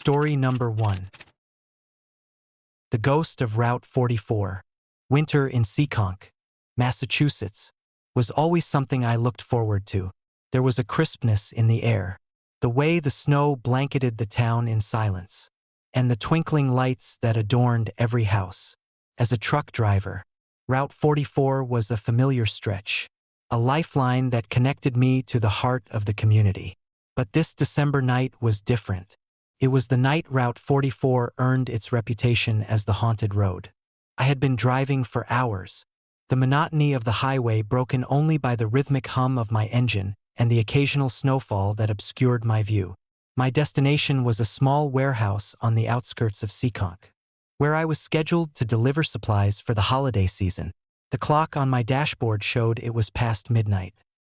Story number 1. The Ghost of Route 44. Winter in Seekonk, Massachusetts, was always something I looked forward to. There was a crispness in the air, the way the snow blanketed the town in silence, and the twinkling lights that adorned every house. As a truck driver, Route 44 was a familiar stretch, a lifeline that connected me to the heart of the community. But this December night was different. It was the night Route 44 earned its reputation as the haunted road. I had been driving for hours, the monotony of the highway broken only by the rhythmic hum of my engine and the occasional snowfall that obscured my view. My destination was a small warehouse on the outskirts of Seekonk, where I was scheduled to deliver supplies for the holiday season. The clock on my dashboard showed it was past midnight,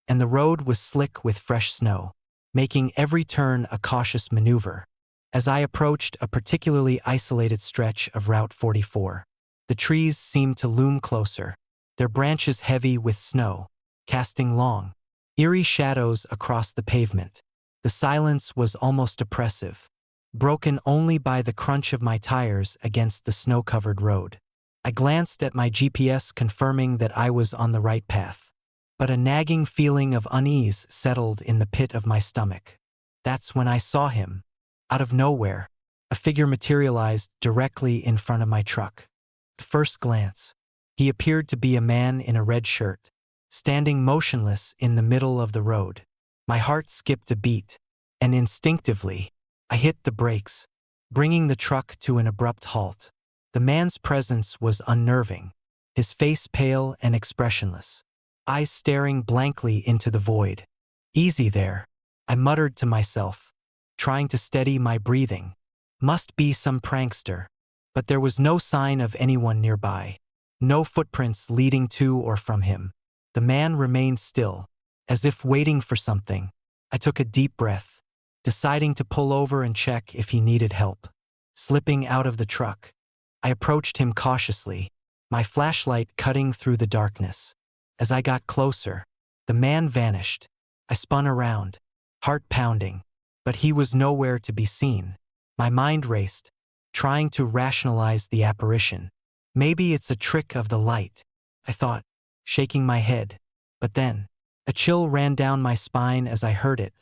and the road was slick with fresh snow, making every turn a cautious maneuver. As I approached a particularly isolated stretch of Route 44, the trees seemed to loom closer, their branches heavy with snow, casting long, eerie shadows across the pavement. The silence was almost oppressive, broken only by the crunch of my tires against the snow-covered road. I glanced at my GPS, confirming that I was on the right path, but a nagging feeling of unease settled in the pit of my stomach. That's when I saw him. Out of nowhere, a figure materialized directly in front of my truck. At first glance, he appeared to be a man in a red shirt, standing motionless in the middle of the road. My heart skipped a beat, and instinctively, I hit the brakes, bringing the truck to an abrupt halt. The man's presence was unnerving, his face pale and expressionless, eyes staring blankly into the void. "Easy there," I muttered to myself, trying to steady my breathing. Must be some prankster. But there was no sign of anyone nearby, no footprints leading to or from him. The man remained still, as if waiting for something. I took a deep breath, deciding to pull over and check if he needed help. Slipping out of the truck, I approached him cautiously, my flashlight cutting through the darkness. As I got closer, the man vanished. I spun around, heart pounding, but he was nowhere to be seen. My mind raced, trying to rationalize the apparition. Maybe it's a trick of the light, I thought, shaking my head. But then, a chill ran down my spine as I heard it.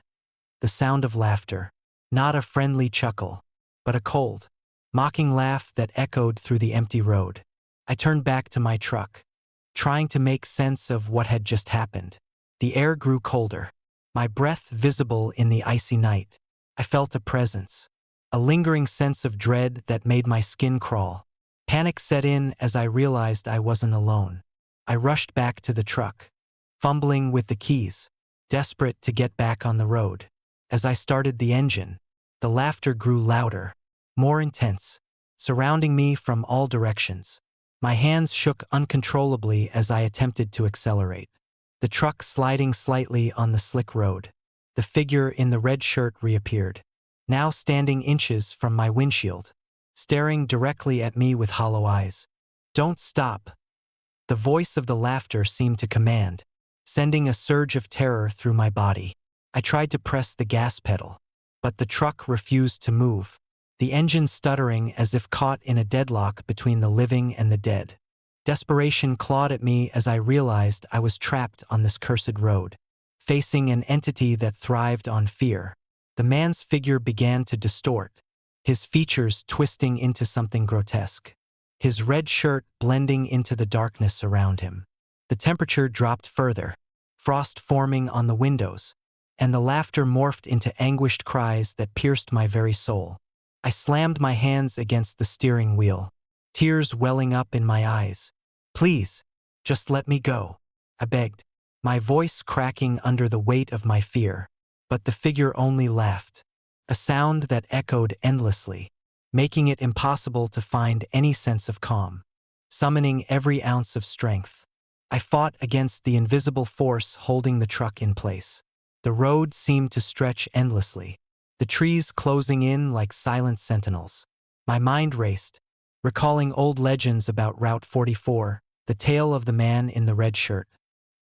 The sound of laughter. Not a friendly chuckle, but a cold, mocking laugh that echoed through the empty road. I turned back to my truck, trying to make sense of what had just happened. The air grew colder, my breath visible in the icy night. I felt a presence, a lingering sense of dread that made my skin crawl. Panic set in as I realized I wasn't alone. I rushed back to the truck, fumbling with the keys, desperate to get back on the road. As I started the engine, the laughter grew louder, more intense, surrounding me from all directions. My hands shook uncontrollably as I attempted to accelerate, the truck sliding slightly on the slick road. The figure in the red shirt reappeared, now standing inches from my windshield, staring directly at me with hollow eyes. "Don't stop." The voice of the laughter seemed to command, sending a surge of terror through my body. I tried to press the gas pedal, but the truck refused to move, the engine stuttering as if caught in a deadlock between the living and the dead. Desperation clawed at me as I realized I was trapped on this cursed road, facing an entity that thrived on fear. The man's figure began to distort, his features twisting into something grotesque, his red shirt blending into the darkness around him. The temperature dropped further, frost forming on the windows, and the laughter morphed into anguished cries that pierced my very soul. I slammed my hands against the steering wheel, tears welling up in my eyes. "Please, just let me go," I begged, my voice cracking under the weight of my fear. But the figure only laughed, a sound that echoed endlessly, making it impossible to find any sense of calm. Summoning every ounce of strength, I fought against the invisible force holding the truck in place. The road seemed to stretch endlessly, the trees closing in like silent sentinels. My mind raced, recalling old legends about Route 44, the tale of the man in the red shirt,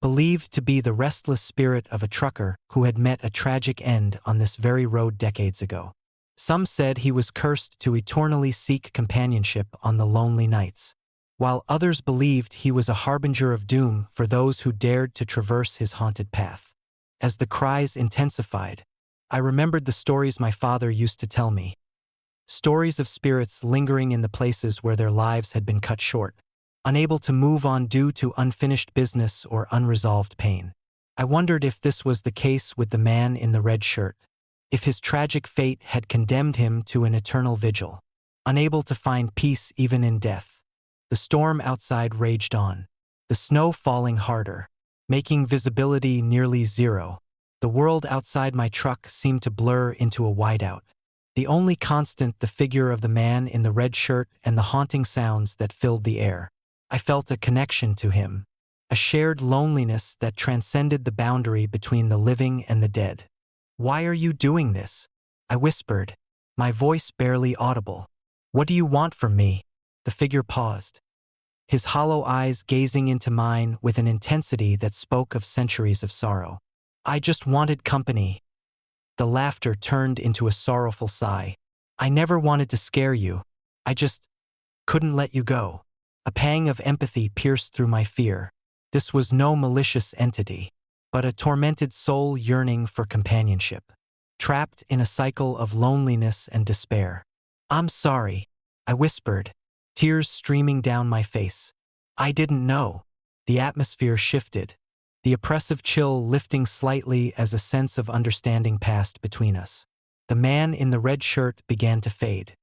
believed to be the restless spirit of a trucker who had met a tragic end on this very road decades ago. Some said he was cursed to eternally seek companionship on the lonely nights, while others believed he was a harbinger of doom for those who dared to traverse his haunted path. As the cries intensified, I remembered the stories my father used to tell me. Stories of spirits lingering in the places where their lives had been cut short, unable to move on due to unfinished business or unresolved pain. I wondered if this was the case with the man in the red shirt, if his tragic fate had condemned him to an eternal vigil, unable to find peace even in death. The storm outside raged on, the snow falling harder, making visibility nearly zero. The world outside my truck seemed to blur into a whiteout. The only constant the figure of the man in the red shirt and the haunting sounds that filled the air. I felt a connection to him, a shared loneliness that transcended the boundary between the living and the dead. "Why are you doing this?" I whispered, my voice barely audible. "What do you want from me?" The figure paused, his hollow eyes gazing into mine with an intensity that spoke of centuries of sorrow. "I just wanted company." The laughter turned into a sorrowful sigh. "I never wanted to scare you. I just couldn't let you go." A pang of empathy pierced through my fear. This was no malicious entity, but a tormented soul yearning for companionship, trapped in a cycle of loneliness and despair. "I'm sorry," I whispered, tears streaming down my face. "I didn't know." The atmosphere shifted, the oppressive chill lifting slightly as a sense of understanding passed between us. The man in the red shirt began to fade,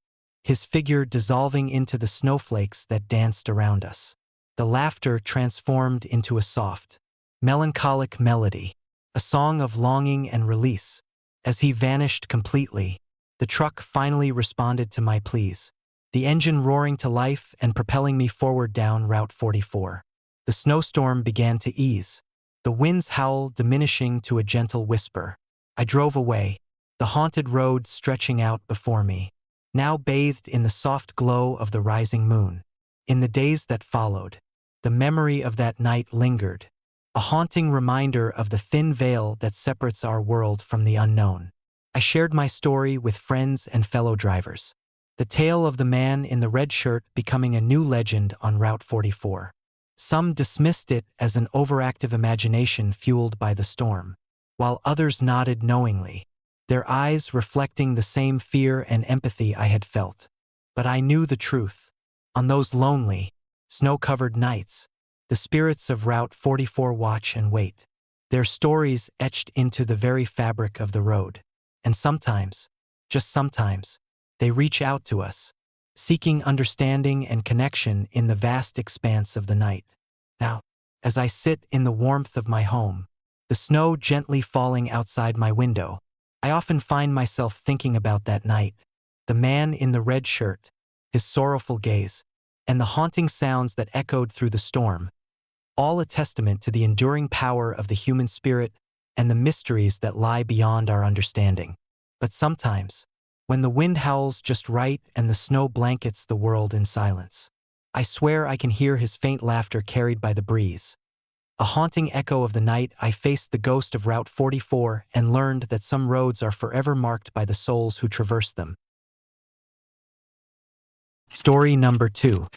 his figure dissolving into the snowflakes that danced around us. The laughter transformed into a soft, melancholic melody, a song of longing and release. As he vanished completely, the truck finally responded to my pleas, the engine roaring to life and propelling me forward down Route 44. The snowstorm began to ease, the wind's howl diminishing to a gentle whisper. I drove away, the haunted road stretching out before me, now bathed in the soft glow of the rising moon. In the days that followed, the memory of that night lingered, a haunting reminder of the thin veil that separates our world from the unknown. I shared my story with friends and fellow drivers, the tale of the man in the red shirt becoming a new legend on Route 44. Some dismissed it as an overactive imagination fueled by the storm, while others nodded knowingly, their eyes reflecting the same fear and empathy I had felt. But I knew the truth. On those lonely, snow-covered nights, the spirits of Route 44 watch and wait, their stories etched into the very fabric of the road. And sometimes, just sometimes, they reach out to us, seeking understanding and connection in the vast expanse of the night. Now, as I sit in the warmth of my home, the snow gently falling outside my window, I often find myself thinking about that night, the man in the red shirt, his sorrowful gaze, and the haunting sounds that echoed through the storm, all a testament to the enduring power of the human spirit and the mysteries that lie beyond our understanding. But sometimes, when the wind howls just right and the snow blankets the world in silence, I swear I can hear his faint laughter carried by the breeze. A haunting echo of the night I faced the ghost of Route 44 and learned that some roads are forever marked by the souls who traverse them. Story number 2.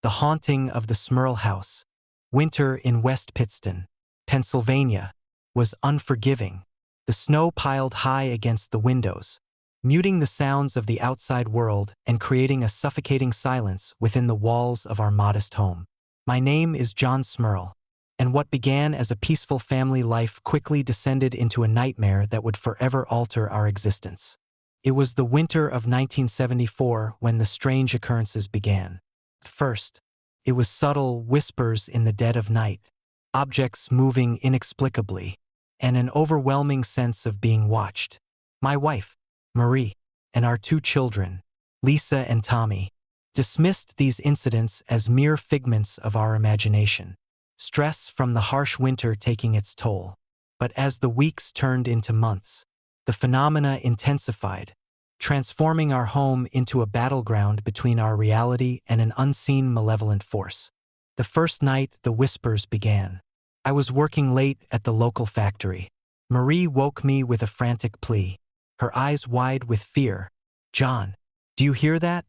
The Haunting of the Smurl House. Winter in West Pittston, Pennsylvania, was unforgiving. The snow piled high against the windows, muting the sounds of the outside world and creating a suffocating silence within the walls of our modest home. My name is John Smurl, and what began as a peaceful family life quickly descended into a nightmare that would forever alter our existence. It was the winter of 1974 when the strange occurrences began. First, it was subtle whispers in the dead of night, objects moving inexplicably, and an overwhelming sense of being watched. My wife, Marie, and our 2 children, Lisa and Tommy, dismissed these incidents as mere figments of our imagination, stress from the harsh winter taking its toll. But as the weeks turned into months, the phenomena intensified, transforming our home into a battleground between our reality and an unseen malevolent force. The first night the whispers began, I was working late at the local factory. Marie woke me with a frantic plea. her eyes wide with fear. "John, do you hear that?"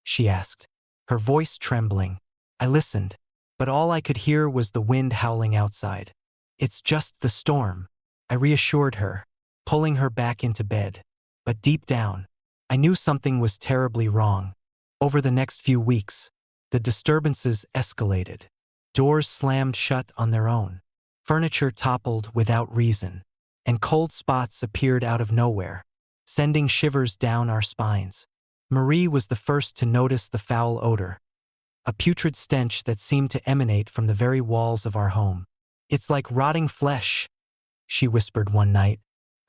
she asked, her voice trembling. I listened, but all I could hear was the wind howling outside. "It's just the storm," I reassured her, pulling her back into bed. But deep down, I knew something was terribly wrong. Over the next few weeks, the disturbances escalated. Doors slammed shut on their own. Furniture toppled without reason, and cold spots appeared out of nowhere, sending shivers down our spines. Marie was the first to notice the foul odor, a putrid stench that seemed to emanate from the very walls of our home. "It's like rotting flesh," she whispered one night,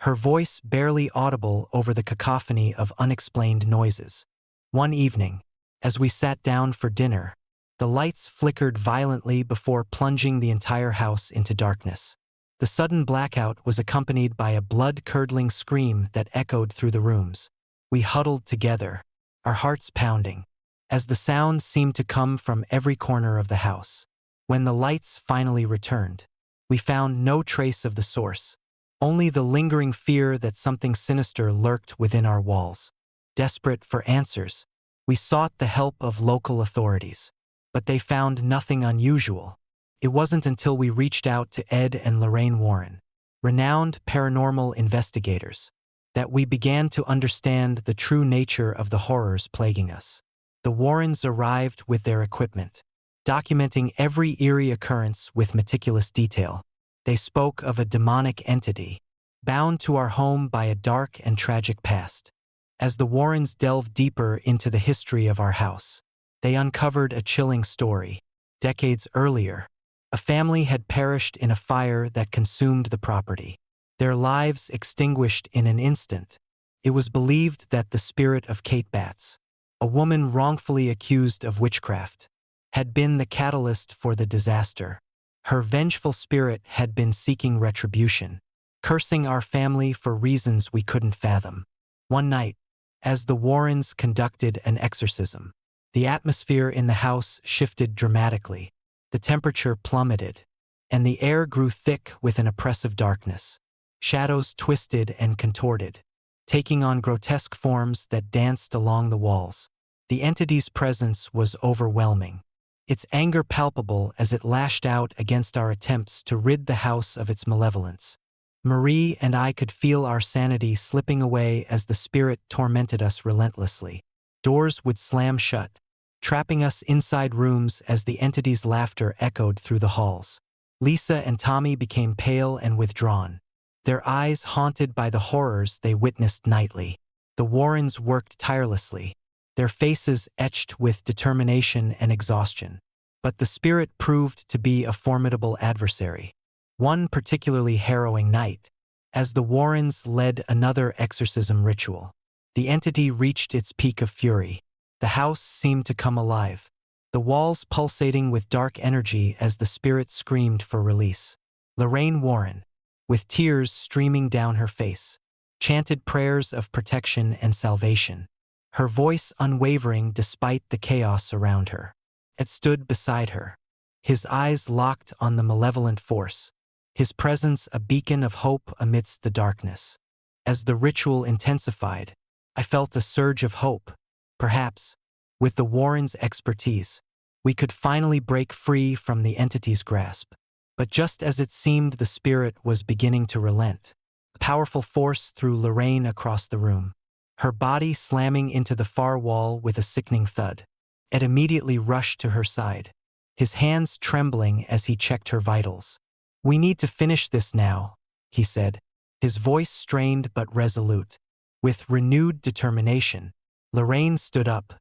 her voice barely audible over the cacophony of unexplained noises. One evening, as we sat down for dinner, the lights flickered violently before plunging the entire house into darkness. The sudden blackout was accompanied by a blood-curdling scream that echoed through the rooms. We huddled together, our hearts pounding, as the sound seemed to come from every corner of the house. When the lights finally returned, we found no trace of the source, only the lingering fear that something sinister lurked within our walls. Desperate for answers, we sought the help of local authorities, but they found nothing unusual. It wasn't until we reached out to Ed and Lorraine Warren, renowned paranormal investigators, that we began to understand the true nature of the horrors plaguing us. The Warrens arrived with their equipment, documenting every eerie occurrence with meticulous detail. They spoke of a demonic entity, bound to our home by a dark and tragic past. As the Warrens delved deeper into the history of our house, they uncovered a chilling story. Decades earlier, a family had perished in a fire that consumed the property, their lives extinguished in an instant. It was believed that the spirit of Kate Batts, a woman wrongfully accused of witchcraft, had been the catalyst for the disaster. Her vengeful spirit had been seeking retribution, cursing our family for reasons we couldn't fathom. One night, as the Warrens conducted an exorcism, the atmosphere in the house shifted dramatically. The temperature plummeted, and the air grew thick with an oppressive darkness. Shadows twisted and contorted, taking on grotesque forms that danced along the walls. The entity's presence was overwhelming, its anger palpable as it lashed out against our attempts to rid the house of its malevolence. Marie and I could feel our sanity slipping away as the spirit tormented us relentlessly. Doors would slam shut, trapping us inside rooms as the entity's laughter echoed through the halls. Lisa and Tommy became pale and withdrawn, their eyes haunted by the horrors they witnessed nightly. The Warrens worked tirelessly, their faces etched with determination and exhaustion. But the spirit proved to be a formidable adversary. One particularly harrowing night, as the Warrens led another exorcism ritual, the entity reached its peak of fury. The house seemed to come alive, the walls pulsating with dark energy as the spirit screamed for release. Lorraine Warren, with tears streaming down her face, chanted prayers of protection and salvation, her voice unwavering despite the chaos around her. Ed stood beside her, his eyes locked on the malevolent force, his presence a beacon of hope amidst the darkness. As the ritual intensified, I felt a surge of hope. Perhaps, with the Warrens' expertise, we could finally break free from the entity's grasp. But just as it seemed the spirit was beginning to relent, a powerful force threw Lorraine across the room, her body slamming into the far wall with a sickening thud. Ed immediately rushed to her side, his hands trembling as he checked her vitals. "We need to finish this now," he said, his voice strained but resolute. With renewed determination, Lorraine stood up,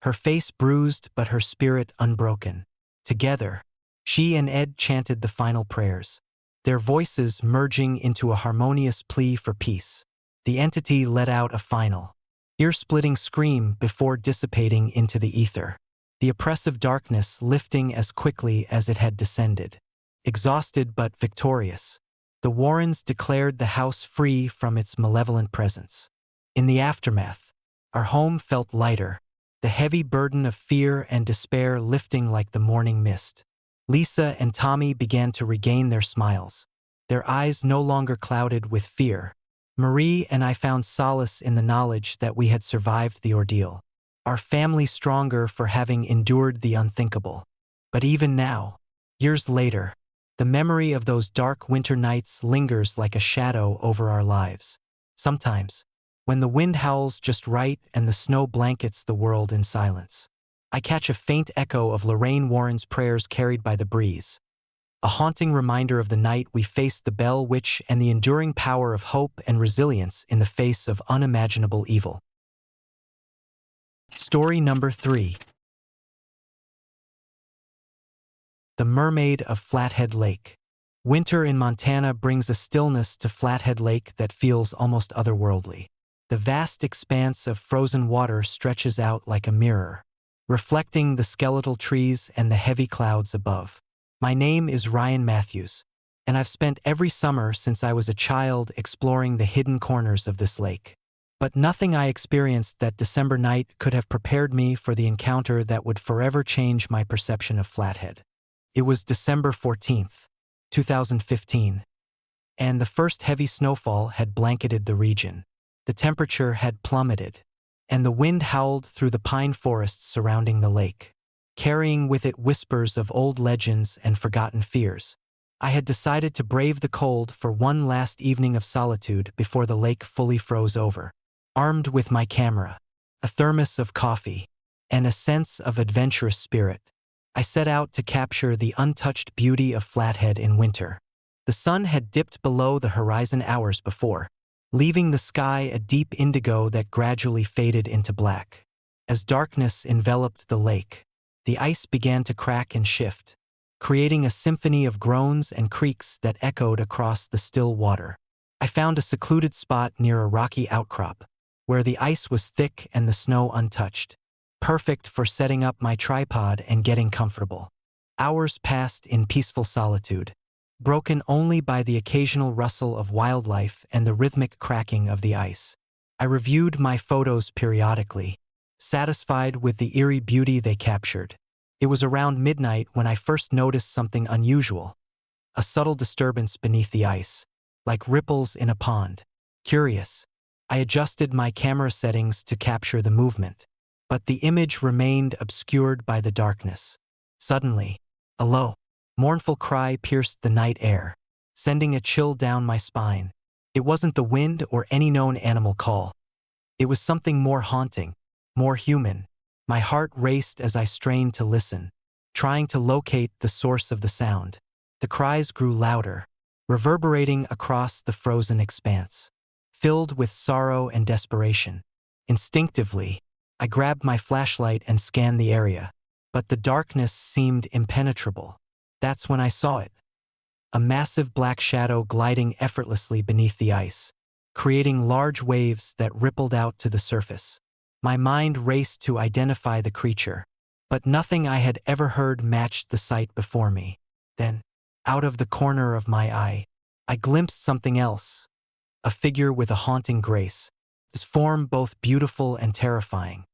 her face bruised but her spirit unbroken. Together, she and Ed chanted the final prayers, their voices merging into a harmonious plea for peace. The entity let out a final, ear-splitting scream before dissipating into the ether, the oppressive darkness lifting as quickly as it had descended. Exhausted but victorious, the Warrens declared the house free from its malevolent presence. In the aftermath, our home felt lighter, the heavy burden of fear and despair lifting like the morning mist. Lisa and Tommy began to regain their smiles, their eyes no longer clouded with fear, Marie and I found solace in the knowledge that we had survived the ordeal, our family stronger for having endured the unthinkable. But even now, years later, the memory of those dark winter nights lingers like a shadow over our lives. Sometimes, when the wind howls just right and the snow blankets the world in silence, I catch a faint echo of Lorraine Warren's prayers carried by the breeze, a haunting reminder of the night we faced the Bell Witch and the enduring power of hope and resilience in the face of unimaginable evil. Story number 3. The Mermaid of Flathead Lake. Winter in Montana brings a stillness to Flathead Lake that feels almost otherworldly. The vast expanse of frozen water stretches out like a mirror, reflecting the skeletal trees and the heavy clouds above. My name is Ryan Matthews, and I've spent every summer since I was a child exploring the hidden corners of this lake. But nothing I experienced that December night could have prepared me for the encounter that would forever change my perception of Flathead. It was December 14th, 2015, and the first heavy snowfall had blanketed the region. The temperature had plummeted, and the wind howled through the pine forests surrounding the lake, carrying with it whispers of old legends and forgotten fears. I had decided to brave the cold for one last evening of solitude before the lake fully froze over. Armed with my camera, a thermos of coffee, and a sense of adventurous spirit, I set out to capture the untouched beauty of Flathead in winter. The sun had dipped below the horizon hours before, leaving the sky a deep indigo that gradually faded into black. As darkness enveloped the lake, the ice began to crack and shift, creating a symphony of groans and creaks that echoed across the still water. I found a secluded spot near a rocky outcrop, where the ice was thick and the snow untouched, perfect for setting up my tripod and getting comfortable. Hours passed in peaceful solitude, broken only by the occasional rustle of wildlife and the rhythmic cracking of the ice. I reviewed my photos periodically, satisfied with the eerie beauty they captured. It was around midnight when I first noticed something unusual, a subtle disturbance beneath the ice, like ripples in a pond. Curious, I adjusted my camera settings to capture the movement, but the image remained obscured by the darkness. Suddenly, a low, mournful cry pierced the night air, sending a chill down my spine. It wasn't the wind or any known animal call. It was something more haunting, more human. My heart raced as I strained to listen, trying to locate the source of the sound. The cries grew louder, reverberating across the frozen expanse, filled with sorrow and desperation. Instinctively, I grabbed my flashlight and scanned the area, but the darkness seemed impenetrable. That's when I saw it. A massive black shadow gliding effortlessly beneath the ice, creating large waves that rippled out to the surface. My mind raced to identify the creature, but nothing I had ever heard matched the sight before me. Then, out of the corner of my eye, I glimpsed something else, a figure with a haunting grace, its form both beautiful and terrifying.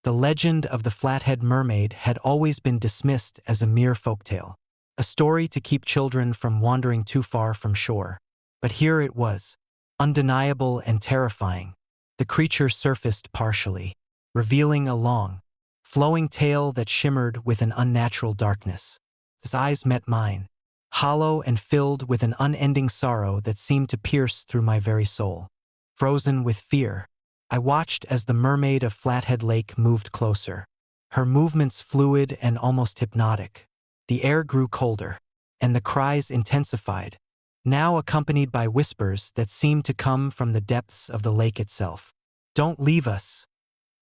The legend of the Flathead Mermaid had always been dismissed as a mere folktale, a story to keep children from wandering too far from shore. But here it was, undeniable and terrifying. The creature surfaced partially, revealing a long, flowing tail that shimmered with an unnatural darkness. His eyes met mine, hollow and filled with an unending sorrow that seemed to pierce through my very soul. Frozen with fear, I watched as the mermaid of Flathead Lake moved closer, her movements fluid and almost hypnotic. The air grew colder, and the cries intensified, now accompanied by whispers that seemed to come from the depths of the lake itself. "Don't leave us,"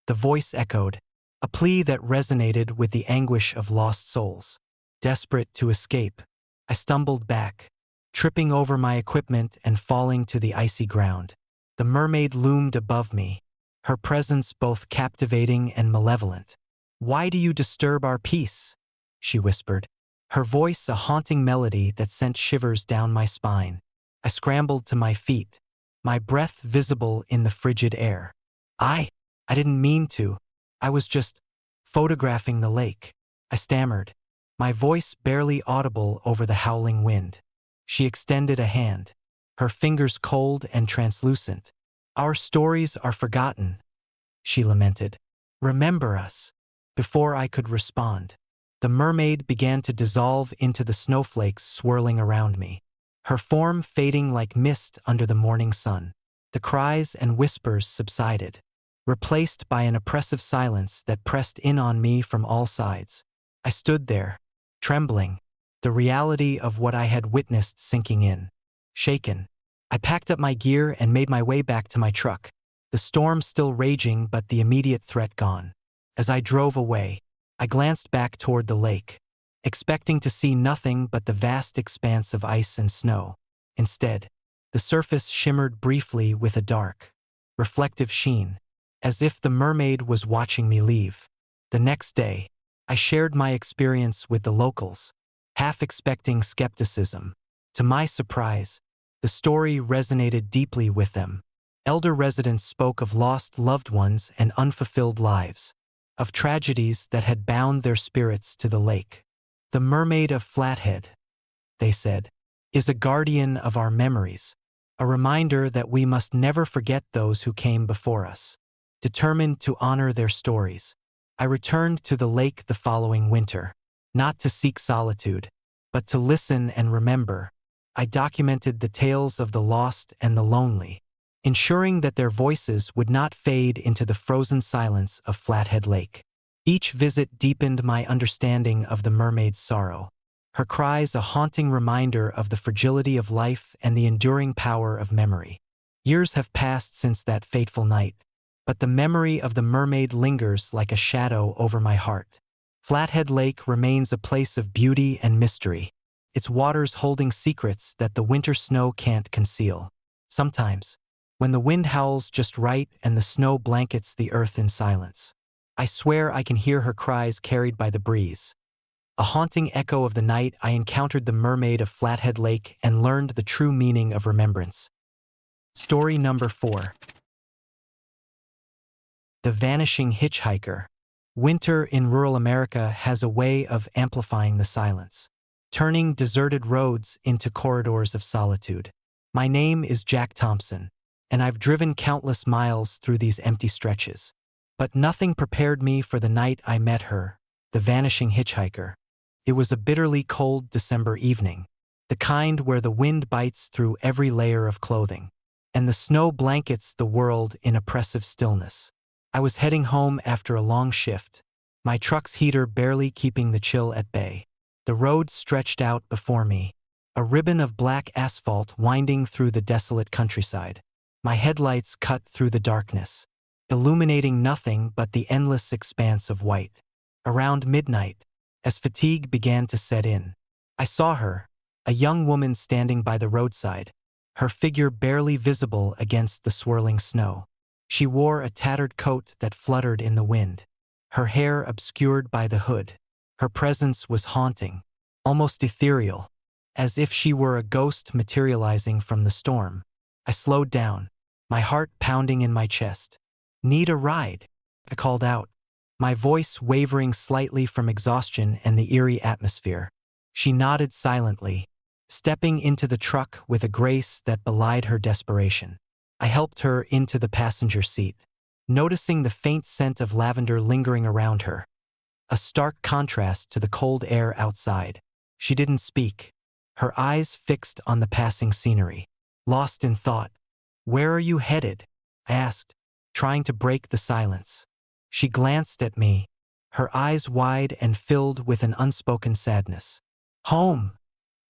the voice echoed, a plea that resonated with the anguish of lost souls. Desperate to escape, I stumbled back, tripping over my equipment and falling to the icy ground. The mermaid loomed above me, her presence both captivating and malevolent. "Why do you disturb our peace?" she whispered, her voice a haunting melody that sent shivers down my spine. I scrambled to my feet, my breath visible in the frigid air. I didn't mean to. I was just photographing the lake," I stammered, my voice barely audible over the howling wind. She extended a hand, her fingers cold and translucent. "Our stories are forgotten," she lamented. "Remember us." Before I could respond, the mermaid began to dissolve into the snowflakes swirling around me, her form fading like mist under the morning sun. The cries and whispers subsided, replaced by an oppressive silence that pressed in on me from all sides. I stood there, trembling, the reality of what I had witnessed sinking in. Shaken, I packed up my gear and made my way back to my truck, the storm still raging but the immediate threat gone. As I drove away, I glanced back toward the lake, expecting to see nothing but the vast expanse of ice and snow. Instead, the surface shimmered briefly with a dark, reflective sheen, as if the mermaid was watching me leave. The next day, I shared my experience with the locals, half expecting skepticism. To my surprise, the story resonated deeply with them. Elder residents spoke of lost loved ones and unfulfilled lives, of tragedies that had bound their spirits to the lake. "The mermaid of Flathead," they said, "is a guardian of our memories, a reminder that we must never forget those who came before us." Determined to honor their stories, I returned to the lake the following winter, not to seek solitude, but to listen and remember. I documented the tales of the lost and the lonely, ensuring that their voices would not fade into the frozen silence of Flathead Lake. Each visit deepened my understanding of the mermaid's sorrow, her cries a haunting reminder of the fragility of life and the enduring power of memory. Years have passed since that fateful night, but the memory of the mermaid lingers like a shadow over my heart. Flathead Lake remains a place of beauty and mystery, its waters holding secrets that the winter snow can't conceal. Sometimes, when the wind howls just right and the snow blankets the earth in silence, I swear I can hear her cries carried by the breeze. A haunting echo of the night I encountered the mermaid of Flathead Lake and learned the true meaning of remembrance. Story number 4. The Vanishing Hitchhiker. Winter in rural America has a way of amplifying the silence, turning deserted roads into corridors of solitude. My name is Jack Thompson, and I've driven countless miles through these empty stretches. But nothing prepared me for the night I met her, the vanishing hitchhiker. It was a bitterly cold December evening, the kind where the wind bites through every layer of clothing, and the snow blankets the world in oppressive stillness. I was heading home after a long shift, my truck's heater barely keeping the chill at bay. The road stretched out before me, a ribbon of black asphalt winding through the desolate countryside. My headlights cut through the darkness, illuminating nothing but the endless expanse of white. Around midnight, as fatigue began to set in, I saw her, a young woman standing by the roadside, her figure barely visible against the swirling snow. She wore a tattered coat that fluttered in the wind, her hair obscured by the hood. Her presence was haunting, almost ethereal, as if she were a ghost materializing from the storm. I slowed down, my heart pounding in my chest. "Need a ride?" I called out, my voice wavering slightly from exhaustion and the eerie atmosphere. She nodded silently, stepping into the truck with a grace that belied her desperation. I helped her into the passenger seat, noticing the faint scent of lavender lingering around her, a stark contrast to the cold air outside. She didn't speak, her eyes fixed on the passing scenery, lost in thought. "Where are you headed?" I asked, trying to break the silence. She glanced at me, her eyes wide and filled with an unspoken sadness. "Home,"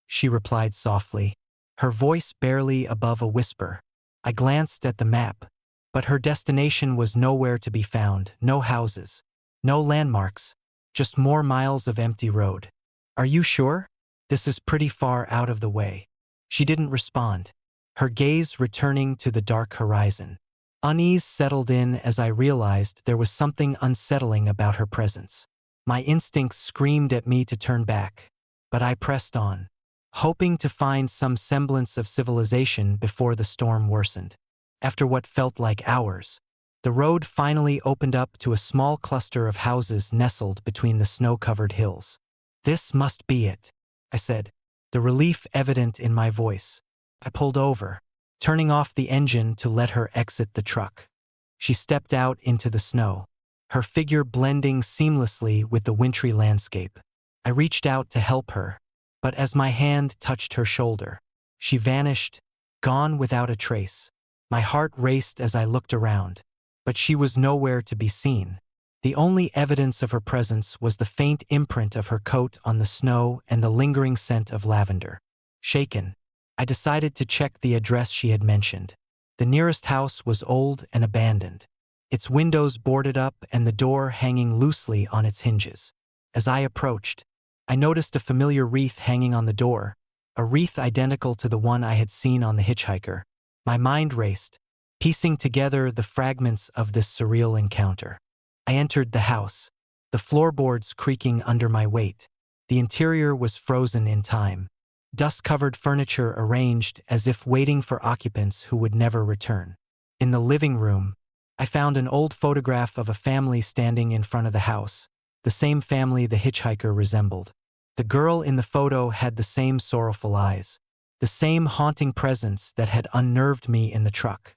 she replied softly, her voice barely above a whisper. I glanced at the map, but her destination was nowhere to be found. No houses, no landmarks, just more miles of empty road. "Are you sure? This is pretty far out of the way." She didn't respond, her gaze returning to the dark horizon. Unease settled in as I realized there was something unsettling about her presence. My instincts screamed at me to turn back, but I pressed on, hoping to find some semblance of civilization before the storm worsened. After what felt like hours, the road finally opened up to a small cluster of houses nestled between the snow-covered hills. "This must be it," I said, the relief evident in my voice. I pulled over, turning off the engine to let her exit the truck. She stepped out into the snow, her figure blending seamlessly with the wintry landscape. I reached out to help her, but as my hand touched her shoulder, she vanished, gone without a trace. My heart raced as I looked around, but she was nowhere to be seen. The only evidence of her presence was the faint imprint of her coat on the snow and the lingering scent of lavender. Shaken, I decided to check the address she had mentioned. The nearest house was old and abandoned, its windows boarded up and the door hanging loosely on its hinges. As I approached, I noticed a familiar wreath hanging on the door, a wreath identical to the one I had seen on the hitchhiker. My mind raced, piecing together the fragments of this surreal encounter. I entered the house, the floorboards creaking under my weight. The interior was frozen in time, dust-covered furniture arranged as if waiting for occupants who would never return. In the living room, I found an old photograph of a family standing in front of the house, the same family the hitchhiker resembled. The girl in the photo had the same sorrowful eyes, the same haunting presence that had unnerved me in the truck.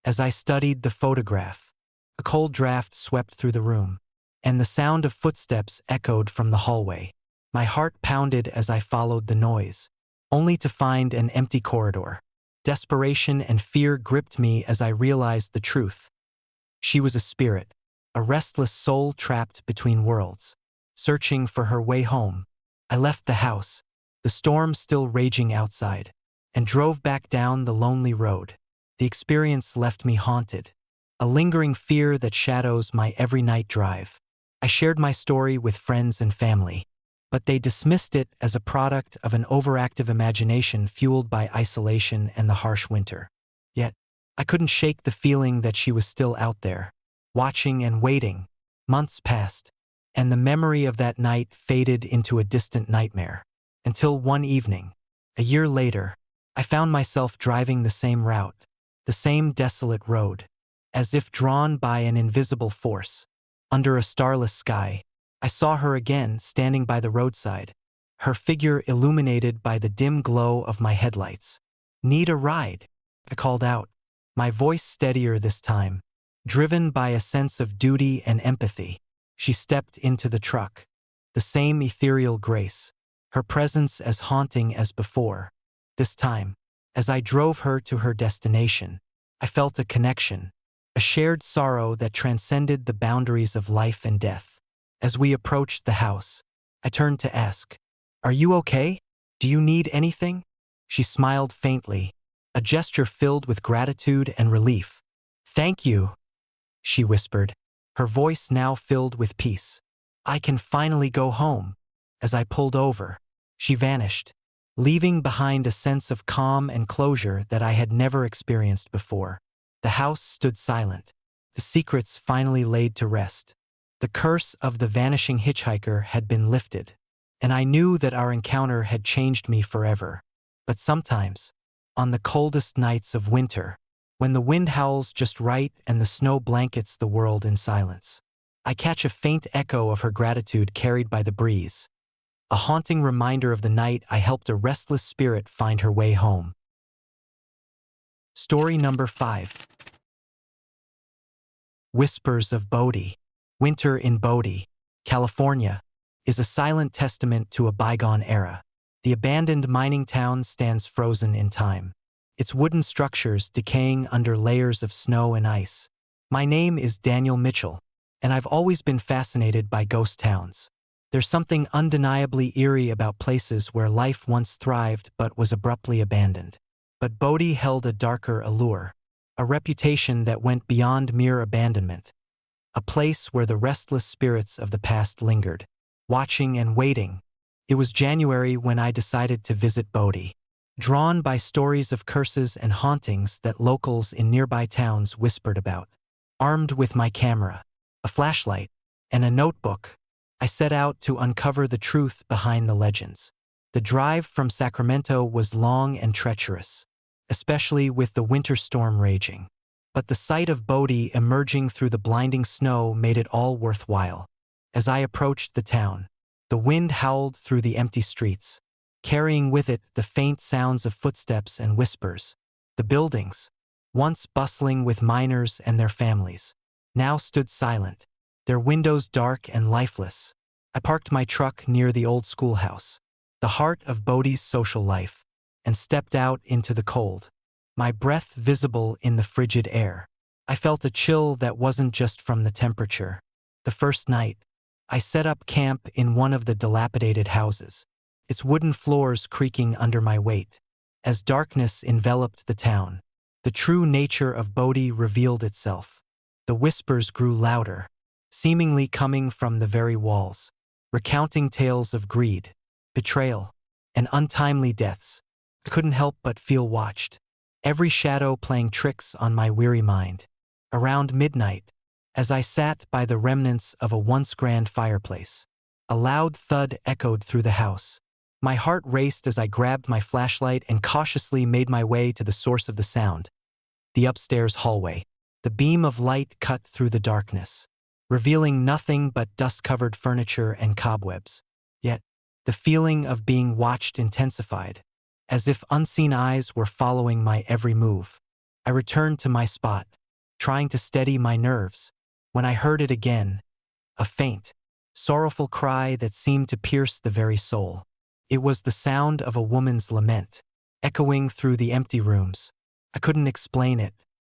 As I studied the photograph, a cold draft swept through the room, and the sound of footsteps echoed from the hallway. My heart pounded as I followed the noise, only to find an empty corridor. Desperation and fear gripped me as I realized the truth. She was a spirit, a restless soul trapped between worlds, searching for her way home. I left the house, the storm still raging outside, and drove back down the lonely road. The experience left me haunted, a lingering fear that shadows my every night drive. I shared my story with friends and family, but they dismissed it as a product of an overactive imagination fueled by isolation and the harsh winter. Yet, I couldn't shake the feeling that she was still out there, watching and waiting. Months passed, and the memory of that night faded into a distant nightmare. Until one evening, a year later, I found myself driving the same route, the same desolate road, as if drawn by an invisible force. Under a starless sky, I saw her again standing by the roadside, her figure illuminated by the dim glow of my headlights. "Need a ride?" I called out, my voice steadier this time, driven by a sense of duty and empathy. She stepped into the truck, the same ethereal grace, her presence as haunting as before. This time, as I drove her to her destination, I felt a connection, a shared sorrow that transcended the boundaries of life and death. As we approached the house, I turned to ask, "Are you okay? Do you need anything?" She smiled faintly, a gesture filled with gratitude and relief. "Thank you," she whispered, her voice now filled with peace. "I can finally go home." As I pulled over, she vanished, leaving behind a sense of calm and closure that I had never experienced before. The house stood silent, the secrets finally laid to rest. The curse of the vanishing hitchhiker had been lifted, and I knew that our encounter had changed me forever. But sometimes, on the coldest nights of winter, when the wind howls just right and the snow blankets the world in silence, I catch a faint echo of her gratitude carried by the breeze, a haunting reminder of the night I helped a restless spirit find her way home. Story number 5. Whispers of Bodie. Winter in Bodie, California, is a silent testament to a bygone era. The abandoned mining town stands frozen in time, its wooden structures decaying under layers of snow and ice. My name is Daniel Mitchell, and I've always been fascinated by ghost towns. There's something undeniably eerie about places where life once thrived but was abruptly abandoned. But Bodie held a darker allure, a reputation that went beyond mere abandonment. A place where the restless spirits of the past lingered, watching and waiting. It was January when I decided to visit Bodie, drawn by stories of curses and hauntings that locals in nearby towns whispered about. Armed with my camera, a flashlight, and a notebook, I set out to uncover the truth behind the legends. The drive from Sacramento was long and treacherous, especially with the winter storm raging. But the sight of Bodie emerging through the blinding snow made it all worthwhile. As I approached the town, the wind howled through the empty streets, carrying with it the faint sounds of footsteps and whispers. The buildings, once bustling with miners and their families, now stood silent, their windows dark and lifeless. I parked my truck near the old schoolhouse, the heart of Bodhi's social life, and stepped out into the cold, my breath visible in the frigid air. I felt a chill that wasn't just from the temperature. The first night, I set up camp in one of the dilapidated houses, its wooden floors creaking under my weight. As darkness enveloped the town, the true nature of Bodhi revealed itself. The whispers grew louder, seemingly coming from the very walls, recounting tales of greed, betrayal, and untimely deaths. I couldn't help but feel watched, every shadow playing tricks on my weary mind. Around midnight, as I sat by the remnants of a once grand fireplace, a loud thud echoed through the house. My heart raced as I grabbed my flashlight and cautiously made my way to the source of the sound, the upstairs hallway. The beam of light cut through the darkness, revealing nothing but dust-covered furniture and cobwebs. Yet, the feeling of being watched intensified, as if unseen eyes were following my every move. I returned to my spot, trying to steady my nerves, when I heard it again, a faint, sorrowful cry that seemed to pierce the very soul. It was the sound of a woman's lament, echoing through the empty rooms. I couldn't explain it,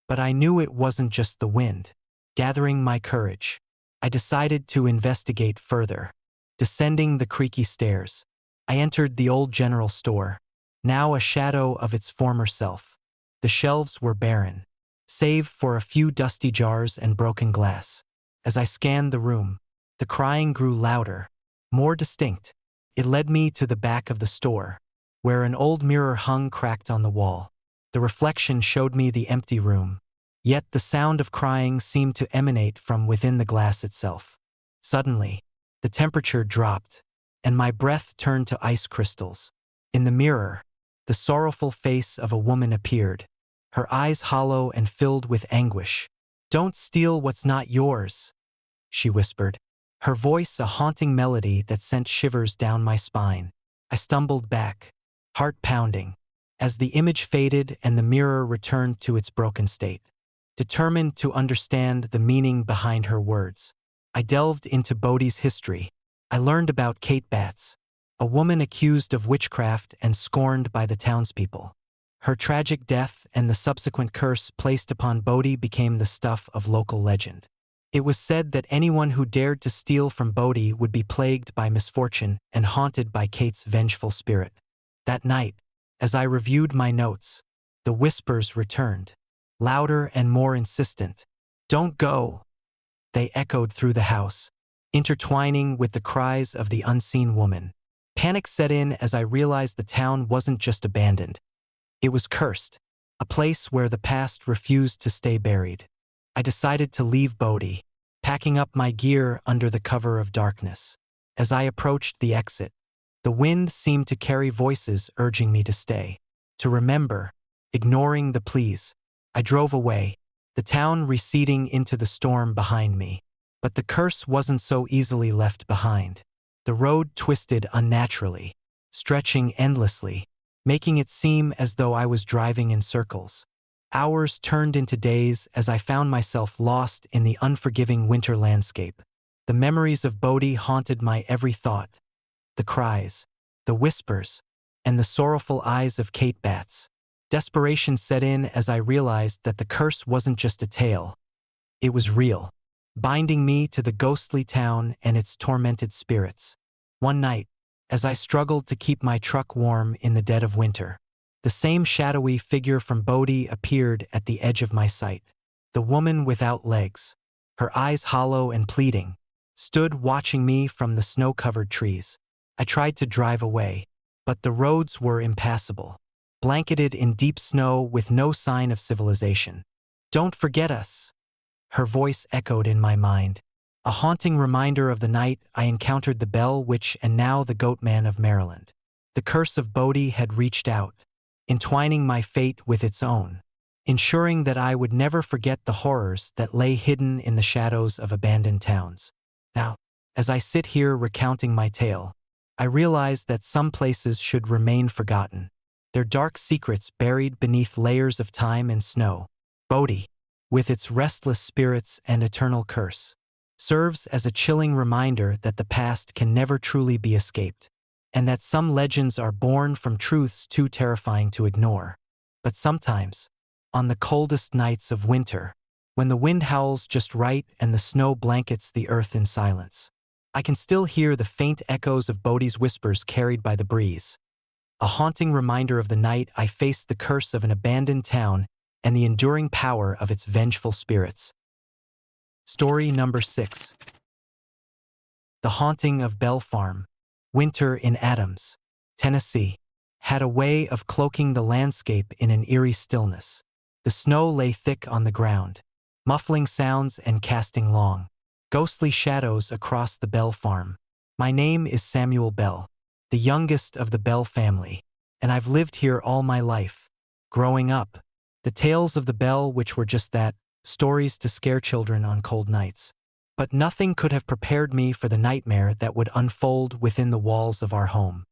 but I knew it wasn't just the wind. Gathering my courage, I decided to investigate further. Descending the creaky stairs, I entered the old general store, now a shadow of its former self. The shelves were barren, save for a few dusty jars and broken glass. As I scanned the room, the crying grew louder, more distinct. It led me to the back of the store, where an old mirror hung cracked on the wall. The reflection showed me the empty room, yet the sound of crying seemed to emanate from within the glass itself. Suddenly, the temperature dropped, and my breath turned to ice crystals. In the mirror, the sorrowful face of a woman appeared, her eyes hollow and filled with anguish. "Don't steal what's not yours," she whispered, her voice a haunting melody that sent shivers down my spine. I stumbled back, heart pounding, as the image faded and the mirror returned to its broken state. Determined to understand the meaning behind her words, I delved into Bodhi's history. I learned about Kate Batts, a woman accused of witchcraft and scorned by the townspeople. Her tragic death and the subsequent curse placed upon Bodhi became the stuff of local legend. It was said that anyone who dared to steal from Bodhi would be plagued by misfortune and haunted by Kate's vengeful spirit. That night, as I reviewed my notes, the whispers returned, louder and more insistent. "Don't go!" They echoed through the house, intertwining with the cries of the unseen woman. Panic set in as I realized the town wasn't just abandoned. It was cursed, a place where the past refused to stay buried. I decided to leave Bodhi, packing up my gear under the cover of darkness. As I approached the exit, the wind seemed to carry voices urging me to stay, to remember, ignoring the pleas. I drove away, the town receding into the storm behind me. But the curse wasn't so easily left behind. The road twisted unnaturally, stretching endlessly, making it seem as though I was driving in circles. Hours turned into days as I found myself lost in the unforgiving winter landscape. The memories of Bodhi haunted my every thought. The cries, the whispers, and the sorrowful eyes of Kate Batts. Desperation set in as I realized that the curse wasn't just a tale. It was real, binding me to the ghostly town and its tormented spirits. One night, as I struggled to keep my truck warm in the dead of winter, the same shadowy figure from Bodhi appeared at the edge of my sight. The woman without legs, her eyes hollow and pleading, stood watching me from the snow-covered trees. I tried to drive away, but the roads were impassable, blanketed in deep snow with no sign of civilization. "Don't forget us," her voice echoed in my mind, a haunting reminder of the night I encountered the Bell Witch and now the Goatman of Maryland. The curse of Bodhi had reached out, entwining my fate with its own, ensuring that I would never forget the horrors that lay hidden in the shadows of abandoned towns. Now, as I sit here recounting my tale, I realized that some places should remain forgotten, their dark secrets buried beneath layers of time and snow. Bodhi, with its restless spirits and eternal curse, serves as a chilling reminder that the past can never truly be escaped, and that some legends are born from truths too terrifying to ignore. But sometimes, on the coldest nights of winter, when the wind howls just right and the snow blankets the earth in silence, I can still hear the faint echoes of Bodhi's whispers carried by the breeze, a haunting reminder of the night I faced the curse of an abandoned town and the enduring power of its vengeful spirits. Story number 6. The Haunting of Bell Farm. Winter in Adams, Tennessee, had a way of cloaking the landscape in an eerie stillness. The snow lay thick on the ground, muffling sounds and casting long, ghostly shadows across the Bell farm. My name is Samuel Bell, the youngest of the Bell family, and I've lived here all my life. Growing up, the tales of the Bell, which were just that, stories to scare children on cold nights. But nothing could have prepared me for the nightmare that would unfold within the walls of our home.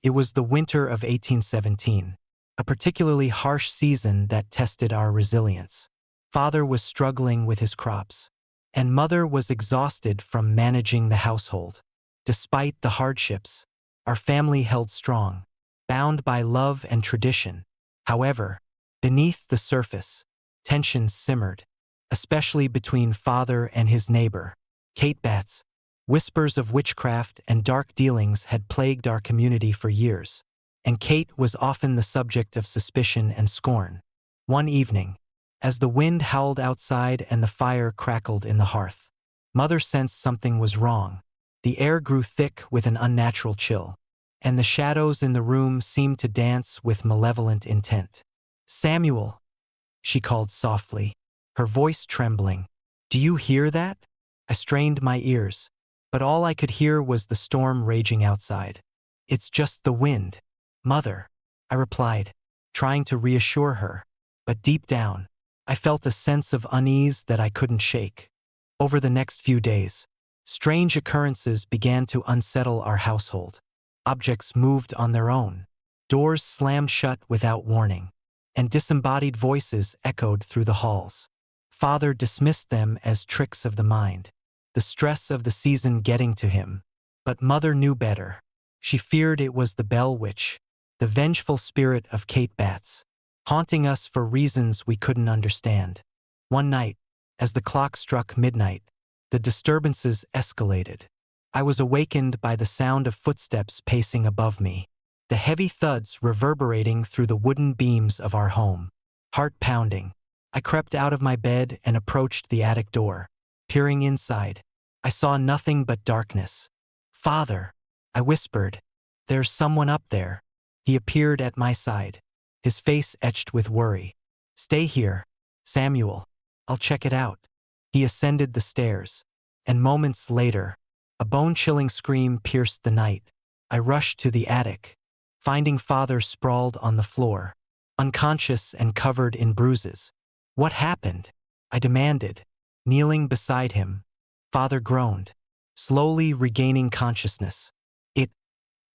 It was the winter of 1817, a particularly harsh season that tested our resilience. Father was struggling with his crops, and Mother was exhausted from managing the household. Despite the hardships, our family held strong, bound by love and tradition. However, beneath the surface, tensions simmered, especially between Father and his neighbor, Kate Batts. Whispers of witchcraft and dark dealings had plagued our community for years, and Kate was often the subject of suspicion and scorn. One evening, as the wind howled outside and the fire crackled in the hearth, Mother sensed something was wrong. The air grew thick with an unnatural chill, and the shadows in the room seemed to dance with malevolent intent. "Samuel," she called softly, her voice trembling. "Do you hear that?" I strained my ears, but all I could hear was the storm raging outside. "It's just the wind, Mother," I replied, trying to reassure her. But deep down, I felt a sense of unease that I couldn't shake. Over the next few days, strange occurrences began to unsettle our household. Objects moved on their own, doors slammed shut without warning, and disembodied voices echoed through the halls. Father dismissed them as tricks of the mind, the stress of the season getting to him. But Mother knew better. She feared it was the Bell Witch, the vengeful spirit of Kate Batts, haunting us for reasons we couldn't understand. One night, as the clock struck midnight, the disturbances escalated. I was awakened by the sound of footsteps pacing above me, the heavy thuds reverberating through the wooden beams of our home. Heart pounding, I crept out of my bed and approached the attic door. Peering inside, I saw nothing but darkness. "Father," I whispered, "there's someone up there." He appeared at my side, his face etched with worry. "Stay here, Samuel. I'll check it out." He ascended the stairs, and moments later, a bone-chilling scream pierced the night. I rushed to the attic, finding Father sprawled on the floor, unconscious and covered in bruises. "What happened?" I demanded, kneeling beside him. Father groaned, slowly regaining consciousness.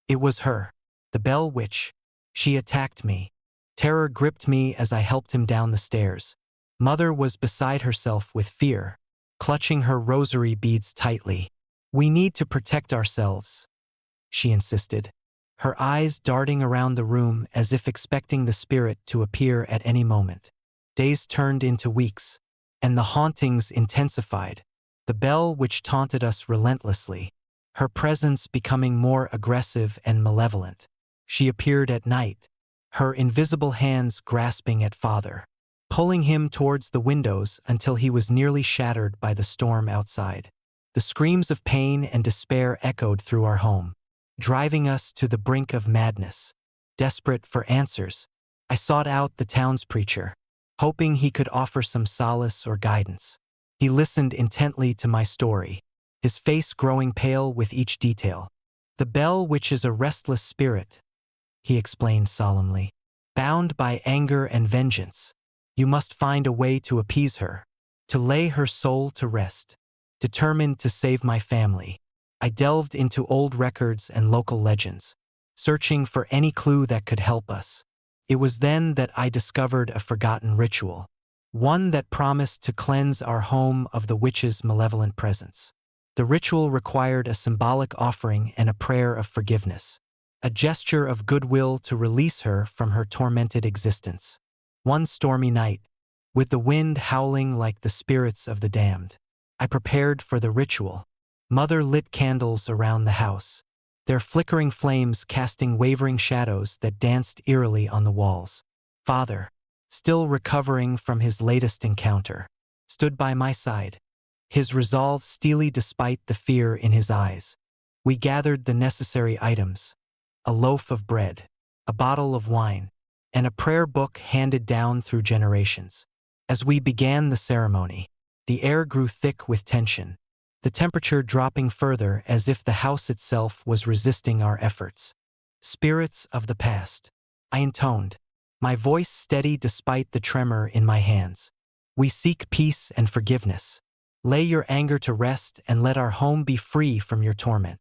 It was her, the Bell Witch. She attacked me." Terror gripped me as I helped him down the stairs. Mother was beside herself with fear, clutching her rosary beads tightly. "We need to protect ourselves," she insisted, her eyes darting around the room as if expecting the spirit to appear at any moment. Days turned into weeks, and the hauntings intensified. The Bell Witch taunted us relentlessly, her presence becoming more aggressive and malevolent. She appeared at night, her invisible hands grasping at Father, pulling him towards the windows until he was nearly shattered by the storm outside. The screams of pain and despair echoed through our home, driving us to the brink of madness. Desperate for answers, I sought out the town's preacher, hoping he could offer some solace or guidance. He listened intently to my story, his face growing pale with each detail. "The Bell Witch is a restless spirit," he explained solemnly, "bound by anger and vengeance. You must find a way to appease her, to lay her soul to rest. Determined to save my family, I delved into old records and local legends, searching for any clue that could help us. It was then that I discovered a forgotten ritual, one that promised to cleanse our home of the witch's malevolent presence. The ritual required a symbolic offering and a prayer of forgiveness, a gesture of goodwill to release her from her tormented existence. One stormy night, with the wind howling like the spirits of the damned, I prepared for the ritual. Mother lit candles around the house, their flickering flames casting wavering shadows that danced eerily on the walls. Father, still recovering from his latest encounter, stood by my side, his resolve steely despite the fear in his eyes. We gathered the necessary items: a loaf of bread, a bottle of wine, and a prayer book handed down through generations. As we began the ceremony, the air grew thick with tension, the temperature dropping further as if the house itself was resisting our efforts. Spirits of the past, I intoned, my voice steady despite the tremor in my hands. We seek peace and forgiveness. Lay your anger to rest and let our home be free from your torment.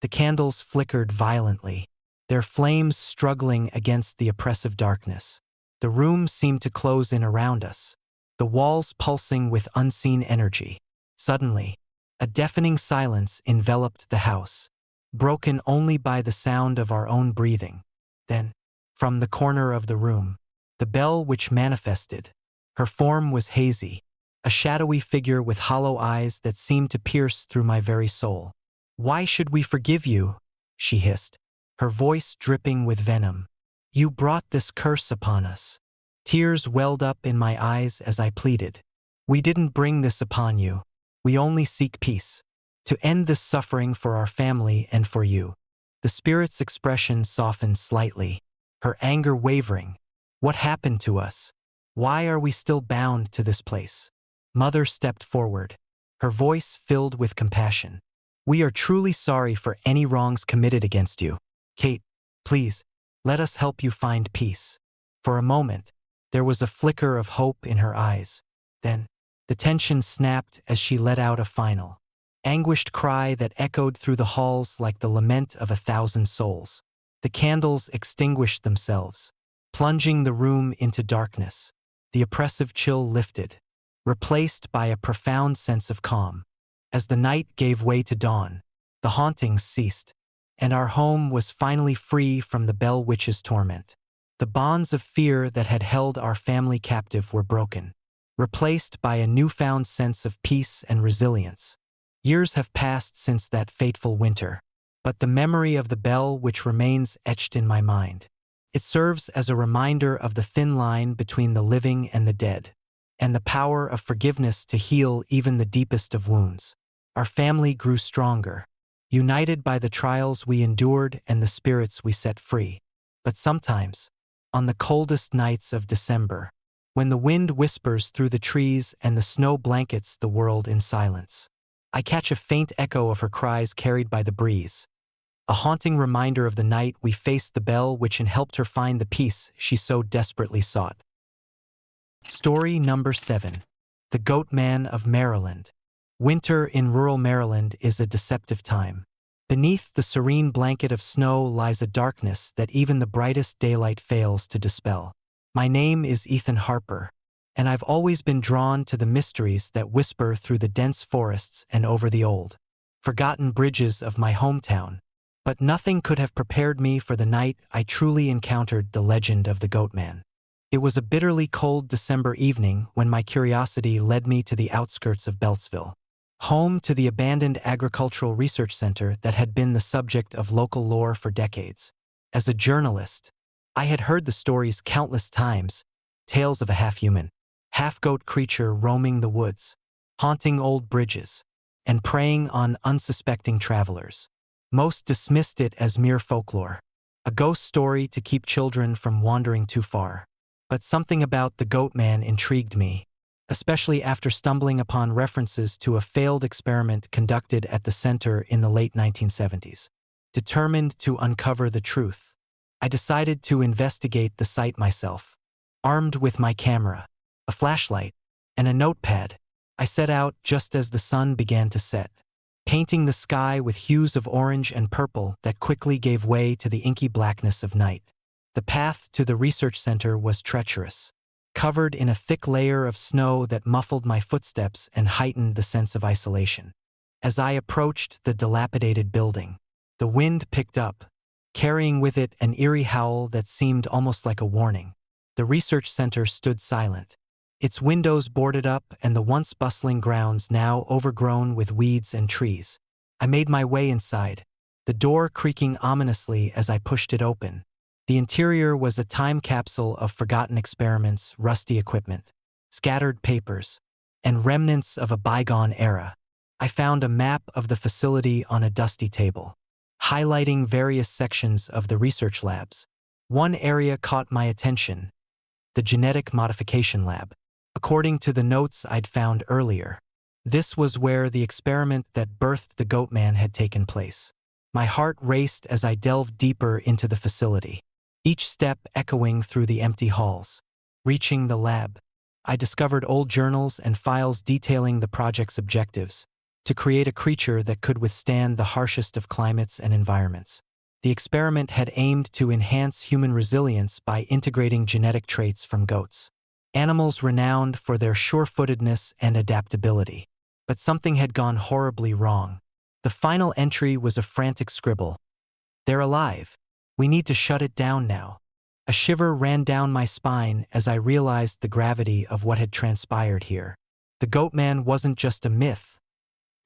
The candles flickered violently, their flames struggling against the oppressive darkness. The room seemed to close in around us, the walls pulsing with unseen energy. Suddenly, a deafening silence enveloped the house, broken only by the sound of our own breathing. Then, from the corner of the room, the bell witch manifested. Her form was hazy, a shadowy figure with hollow eyes that seemed to pierce through my very soul. "Why should we forgive you?" she hissed, her voice dripping with venom. "You brought this curse upon us." Tears welled up in my eyes as I pleaded. "We didn't bring this upon you. We only seek peace, to end this suffering for our family and for you." The spirit's expression softened slightly, her anger wavering. "What happened to us? Why are we still bound to this place?" Mother stepped forward, her voice filled with compassion. "We are truly sorry for any wrongs committed against you. Kate, please, let us help you find peace." For a moment, there was a flicker of hope in her eyes. Then, the tension snapped as she let out a final, anguished cry that echoed through the halls like the lament of 1,000 souls. The candles extinguished themselves, plunging the room into darkness. The oppressive chill lifted, replaced by a profound sense of calm. As the night gave way to dawn, the hauntings ceased, and our home was finally free from the Bell Witch's torment. The bonds of fear that had held our family captive were broken, replaced by a newfound sense of peace and resilience. Years have passed since that fateful winter, but the memory of the Bell Witch remains etched in my mind. It serves as a reminder of the thin line between the living and the dead, and the power of forgiveness to heal even the deepest of wounds. Our family grew stronger, united by the trials we endured and the spirits we set free. But sometimes, on the coldest nights of December, when the wind whispers through the trees and the snow blankets the world in silence, I catch a faint echo of her cries carried by the breeze, a haunting reminder of the night we faced the Bell Witch and helped her find the peace she so desperately sought. Story number 7. The Goat Man of Maryland. Winter in rural Maryland is a deceptive time. Beneath the serene blanket of snow lies a darkness that even the brightest daylight fails to dispel. My name is Ethan Harper, and I've always been drawn to the mysteries that whisper through the dense forests and over the old, forgotten bridges of my hometown. But nothing could have prepared me for the night I truly encountered the legend of the Goat Man. It was a bitterly cold December evening when my curiosity led me to the outskirts of Beltsville, home to the abandoned agricultural research center that had been the subject of local lore for decades. As a journalist, I had heard the stories countless times, tales of a half-human, half-goat creature roaming the woods, haunting old bridges, and preying on unsuspecting travelers. Most dismissed it as mere folklore, a ghost story to keep children from wandering too far. But something about the Goat Man intrigued me, especially after stumbling upon references to a failed experiment conducted at the center in the late 1970s. Determined to uncover the truth, I decided to investigate the site myself. Armed with my camera, a flashlight, and a notepad, I set out just as the sun began to set. painting the sky with hues of orange and purple that quickly gave way to the inky blackness of night. The path to the research center was treacherous, covered in a thick layer of snow that muffled my footsteps and heightened the sense of isolation. As I approached the dilapidated building, the wind picked up, carrying with it an eerie howl that seemed almost like a warning. The research center stood silent, its windows boarded up and the once bustling grounds now overgrown with weeds and trees. I made my way inside, the door creaking ominously as I pushed it open. The interior was a time capsule of forgotten experiments, rusty equipment, scattered papers, and remnants of a bygone era. I found a map of the facility on a dusty table, highlighting various sections of the research labs. One area caught my attention: the genetic modification lab. According to the notes I'd found earlier, this was where the experiment that birthed the Goatman had taken place. My heart raced as I delved deeper into the facility, each step echoing through the empty halls. Reaching the lab, I discovered old journals and files detailing the project's objectives: to create a creature that could withstand the harshest of climates and environments. The experiment had aimed to enhance human resilience by integrating genetic traits from goats, animals renowned for their sure-footedness and adaptability. But something had gone horribly wrong. The final entry was a frantic scribble: "They're alive. We need to shut it down now." A shiver ran down my spine as I realized the gravity of what had transpired here. The Goatman wasn't just a myth.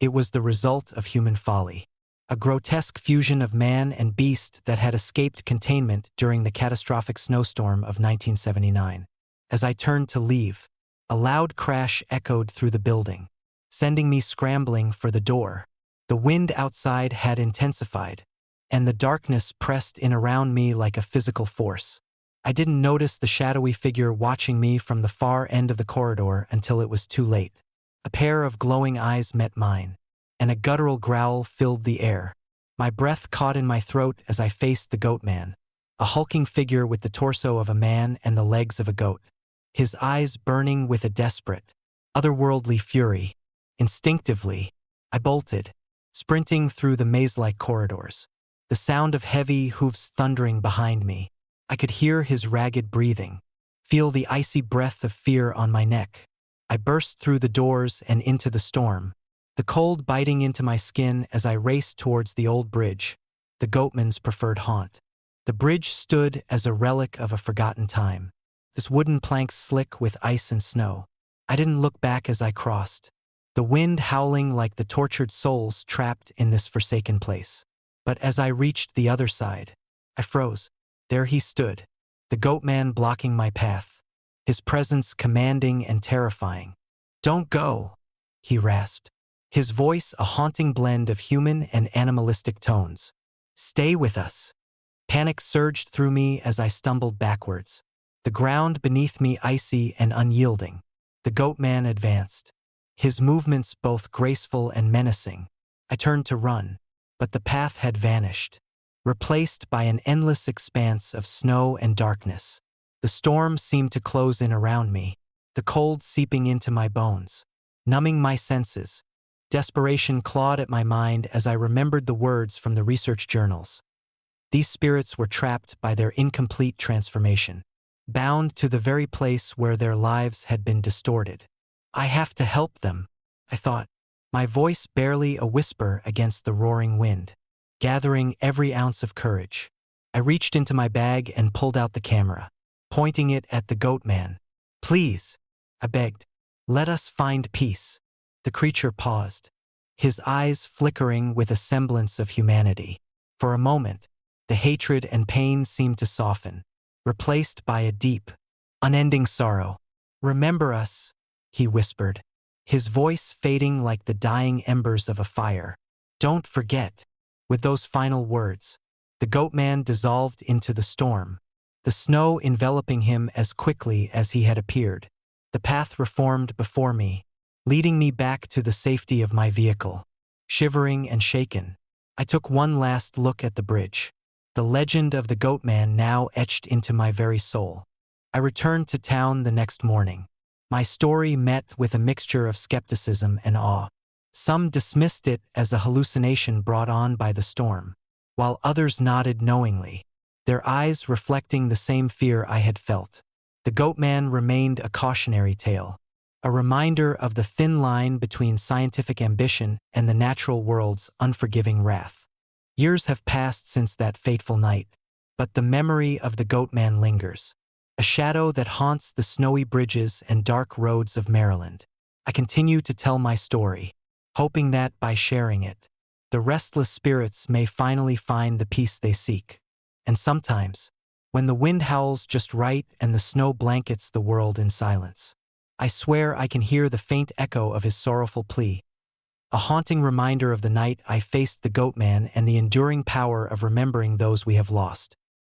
It was the result of human folly, a grotesque fusion of man and beast that had escaped containment during the catastrophic snowstorm of 1979. As I turned to leave, a loud crash echoed through the building, sending me scrambling for the door. The wind outside had intensified, and the darkness pressed in around me like a physical force. I didn't notice the shadowy figure watching me from the far end of the corridor until it was too late. A pair of glowing eyes met mine, and a guttural growl filled the air. My breath caught in my throat as I faced the Goatman, a hulking figure with the torso of a man and the legs of a goat, his eyes burning with a desperate, otherworldly fury. Instinctively, I bolted, sprinting through the maze-like corridors, the sound of heavy hooves thundering behind me. I could hear his ragged breathing, feel the icy breath of fear on my neck. I burst through the doors and into the storm, the cold biting into my skin as I raced towards the old bridge, the Goatman's preferred haunt. The bridge stood as a relic of a forgotten time, this wooden plank slick with ice and snow. I didn't look back as I crossed, the wind howling like the tortured souls trapped in this forsaken place. But as I reached the other side, I froze. There he stood, the Goatman blocking my path, his presence commanding and terrifying. "Don't go," he rasped, his voice a haunting blend of human and animalistic tones. "Stay with us." Panic surged through me as I stumbled backwards, the ground beneath me icy and unyielding. The Goatman advanced, his movements both graceful and menacing. I turned to run, but the path had vanished, replaced by an endless expanse of snow and darkness. The storm seemed to close in around me, the cold seeping into my bones, numbing my senses. Desperation clawed at my mind as I remembered the words from the research journals. These spirits were trapped by their incomplete transformation, bound to the very place where their lives had been distorted. "I have to help them," I thought, my voice barely a whisper against the roaring wind. Gathering every ounce of courage, I reached into my bag and pulled out the camera, pointing it at the Goatman. "Please," I begged, "let us find peace." The creature paused, his eyes flickering with a semblance of humanity. For a moment, the hatred and pain seemed to soften, replaced by a deep, unending sorrow. "Remember us," he whispered, his voice fading like the dying embers of a fire. "Don't forget." With those final words, the Goatman dissolved into the storm, the snow enveloping him as quickly as he had appeared. The path reformed before me, leading me back to the safety of my vehicle. Shivering and shaken, I took one last look at the bridge, the legend of the Goatman now etched into my very soul. I returned to town the next morning, my story met with a mixture of skepticism and awe. Some dismissed it as a hallucination brought on by the storm, while others nodded knowingly, their eyes reflecting the same fear I had felt. The Goatman remained a cautionary tale, a reminder of the thin line between scientific ambition and the natural world's unforgiving wrath. Years have passed since that fateful night, but the memory of the Goatman lingers, a shadow that haunts the snowy bridges and dark roads of Maryland. I continue to tell my story, hoping that, by sharing it, the restless spirits may finally find the peace they seek. And sometimes, when the wind howls just right and the snow blankets the world in silence, I swear I can hear the faint echo of his sorrowful plea, a haunting reminder of the night I faced the Goatman and the enduring power of remembering those we have lost.